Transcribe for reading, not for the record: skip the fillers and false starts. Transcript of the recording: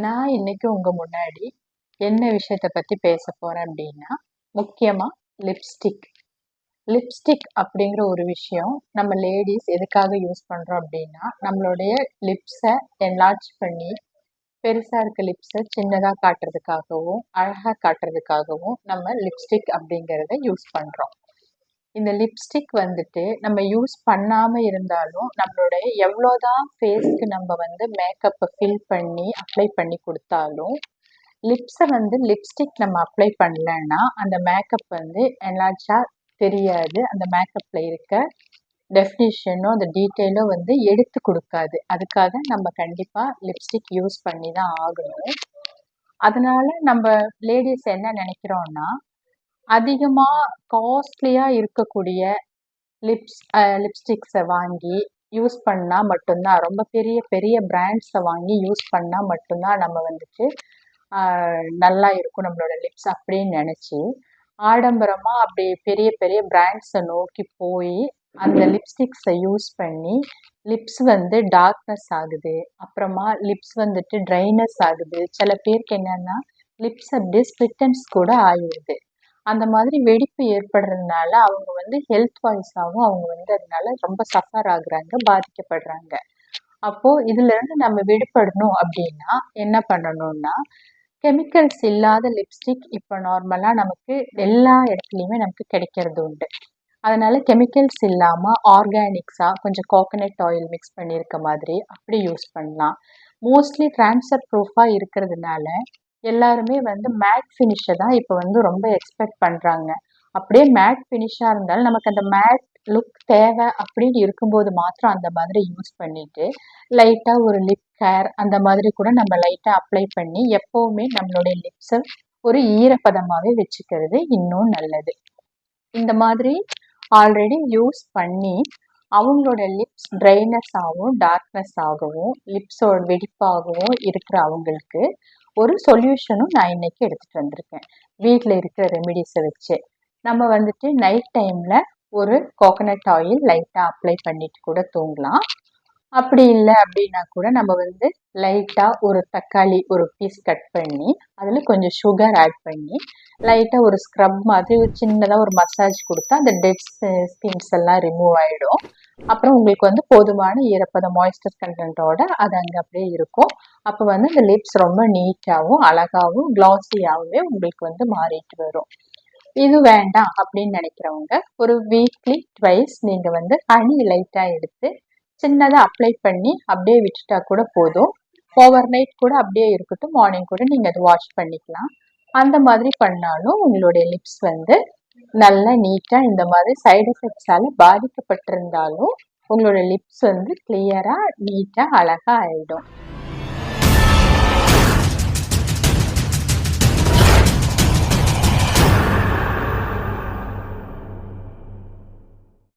நான் இன்னைக்கு உங்க முன்னாடி என்ன விஷயத்த பத்தி பேச போறேன் அப்படின்னா, முக்கியமா லிப்ஸ்டிக். லிப்ஸ்டிக் அப்படிங்கிற ஒரு விஷயம் நம்ம லேடீஸ் எதுக்காக யூஸ் பண்றோம் அப்படின்னா, நம்மளுடைய லிப்ஸை என்லார்ஜ் பண்ணி பெருசா இருக்க லிப்ஸை சின்னதா காட்டுறதுக்காகவும், அழகா காட்டுறதுக்காகவும் நம்ம லிப்ஸ்டிக் அப்படிங்கிறத யூஸ் பண்றோம். இந்த லிப்ஸ்டிக் வந்துட்டு நம்ம யூஸ் பண்ணாம இருந்தாலும் நம்மளுடைய எவ்வளோதான் ஃபேஸ்க்கு நம்ம வந்து மேக்கப்பை ஃபில் பண்ணி அப்ளை பண்ணி கொடுத்தாலும் லிப்ஸை வந்து லிப்ஸ்டிக் நம்ம அப்ளை பண்ணலன்னா அந்த மேக்கப் வந்து என்லார்ஜா தெரியாது. அந்த மேக்கப்ல இருக்க டெஃபினிஷனோ அந்த டீட்டெயிலோ வந்து எடுத்து கொடுக்காது. அதுக்காக நம்ம கண்டிப்பா லிப்ஸ்டிக் யூஸ் பண்ணி தான் ஆகணும். அதனால நம்ம லேடிஸ் என்ன நினைக்கிறோம்னா, அதிகமா காஸ்ட்லியா இருக்கக்கூடிய லிப்ஸ்டிக்ஸை வாங்கி யூஸ் பண்ணால் மட்டும்தான், ரொம்ப பெரிய பெரிய பிராண்ட்ஸை வாங்கி யூஸ் பண்ணால் மட்டும்தான் நம்ம வந்துட்டு நல்லா இருக்கும் நம்மளோட லிப்ஸ் அப்படின்னு நினச்சி ஆடம்பரமாக அப்படி பெரிய பெரிய பிராண்ட்ஸை நோக்கி போய் அந்த லிப்ஸ்டிக்ஸை யூஸ் பண்ணி லிப்ஸ் வந்து டார்க்னஸ் ஆகுது. அப்புறமா லிப்ஸ் வந்துட்டு ட்ரைனஸ் ஆகுது. சில பேருக்கு என்னன்னா லிப்ஸ் அப்படியே ஸ்பிட்டன்ஸ் கூட ஆகிடுது. அந்த மாதிரி வெடிப்பு ஏற்படுறதுனால அவங்க வந்து ஹெல்த் வைஸாகவும் அவங்க வந்து அதனால ரொம்ப சஃபர் ஆகுறாங்க, பாதிக்கப்படுறாங்க. அப்போ இதுல இருந்து நம்ம விடுபடணும் அப்படின்னா என்ன பண்ணணும்னா, கெமிக்கல்ஸ் இல்லாத லிப்ஸ்டிக் இப்போ நார்மலா நமக்கு எல்லா இடத்துலையுமே நமக்கு கிடைக்கிறது உண்டு. அதனால கெமிக்கல்ஸ் இல்லாம ஆர்கானிக்ஸா கொஞ்சம் கோகனட் ஆயில் மிக்ஸ் பண்ணியிருக்க மாதிரி அப்படி யூஸ் பண்ணலாம். மோஸ்ட்லி ட்ரான்ஸ்ஃபர் ப்ரூஃபா இருக்கிறதுனால எல்லாருமே வந்து மேட் ஃபினிஷை தான் இப்போ வந்து ரொம்ப எக்ஸ்பெக்ட் பண்ணுறாங்க. அப்படியே மேட் ஃபினிஷாக இருந்தாலும் நமக்கு அந்த மேட் லுக் தேவை அப்படின்னு இருக்கும்போது மாத்திரம் அந்த மாதிரி யூஸ் பண்ணிட்டு லைட்டாக ஒரு லிப் கேர் அந்த மாதிரி கூட நம்ம லைட்டாக அப்ளை பண்ணி எப்போவுமே நம்மளுடைய லிப்ஸை ஒரு ஈரப்பதமாகவே வச்சுக்கிறது இன்னும் நல்லது. இந்த மாதிரி ஆல்ரெடி யூஸ் பண்ணி அவங்களோட லிப்ஸ் ட்ரைனஸ் ஆகவும் டார்க்னஸ் ஆகவும் லிப்ஸோட வெடிப்பாகவும் இருக்கிற அவங்களுக்கு ஒரு சொல்யூஷனும் நான் இன்னைக்கு எடுத்துட்டு வந்திருக்கேன். வீட்டில் இருக்கிற ரெமிடிஸை வச்சு நம்ம வந்துட்டு நைட் டைம்ல ஒரு கோகனட் ஆயில் லைட்டாக அப்ளை பண்ணிட்டு கூட தூங்கலாம். அப்படி இல்லை அப்படின்னா கூட நம்ம வந்து லைட்டாக ஒரு தக்காளி ஒரு பீஸ் கட் பண்ணி அதில் கொஞ்சம் சுகர் ஆட் பண்ணி லைட்டாக ஒரு ஸ்க்ரப் மாதிரி ஒரு சின்னதாக ஒரு மசாஜ் கொடுத்தா அந்த டெட் ஸ்கின்ஸ் எல்லாம் ரிமூவ் ஆகிடும். அப்புறம் உங்களுக்கு வந்து போதுமான ஈரப்பதம் மாய்ஸ்டர் கண்டென்ட்டோட அது அங்கே அப்படியே இருக்கும். அப்போ வந்து இந்த லிப்ஸ் ரொம்ப நீட்டாகவும் அழகாகவும் க்ளாஸியாகவே உங்களுக்கு வந்து மாறிட்டு வரும். இது வேண்டாம் அப்படின்னு நினைக்கிறவங்க ஒரு வீக்லி ட்வைஸ் நீங்கள் வந்து ஹனி லைட்டாக எடுத்து சின்னதாக அப்ளை பண்ணி அப்படியே விட்டுட்டா கூட போதும். ஓவர் நைட் கூட அப்படியே இருக்கட்டும், மார்னிங் கூட நீங்கள் அதை வாஷ் பண்ணிக்கலாம். அந்த மாதிரி பண்ணாலும் உங்களுடைய லிப்ஸ் வந்து நல்லா நீட்டாக இந்த மாதிரி சைடு எஃபெக்ட்ஸால் பாதிக்கப்பட்டிருந்தாலும் உங்களோட லிப்ஸ் வந்து கிளியராக நீட்டாக அழகாக ஆகிடும்.